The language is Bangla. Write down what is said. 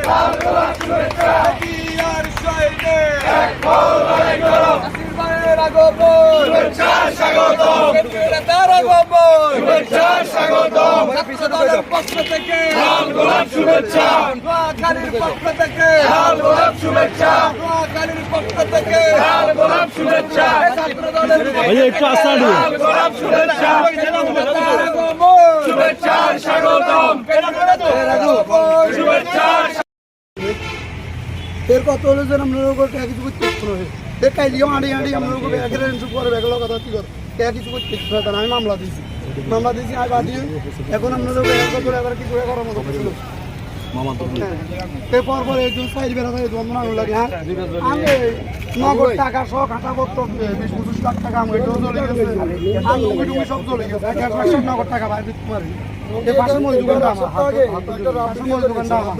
লাল গোলাপ শুভেচ্ছা আর শহীদে এক বল লড়াই করো নাসির ভাইয়ের আগমন শুভেচ্ছা স্বাগতম নেতার আগমন শুভেচ্ছা স্বাগতম ছাত্রদলের পক্ষ থেকে লাল গোলাপ শুভেচ্ছা নোয়াখালীর পক্ষ থেকে লাল গোলাপ শুভেচ্ছা নোয়াখালীর পক্ষ থেকে লাল গোলাপ শুভেচ্ছা ছাত্রদলের একটু আসান লাল গোলাপ শুভেচ্ছা শুভেচ্ছা স্বাগতম শুভেচ্ছা এর কত হলো যে আমরা লোক কিছু করতে এর কাইলিও আড়ি আমরা লোক ব্যাগের পরে ব্যাগের লোক কথা কি করে কিছু করতে আমি মামলা দিয়েছি আয় বাদ দিয়ে এখন আমরা লোক এবার কিছু করার মতো কিছু এরপর পরে একজন সাইড বেড়াতে মানুষ লাগে হ্যাঁ আমি নগদ টাকা সহ খাতা করতো 20-25 লাখ টাকা আমি এটাও চলে গেছে আমি টুমি সব চলে গেছে 1.5 লাখ নগদ টাকা বাইরে দিতে পারি এই পাশে মই দোকানটা আমার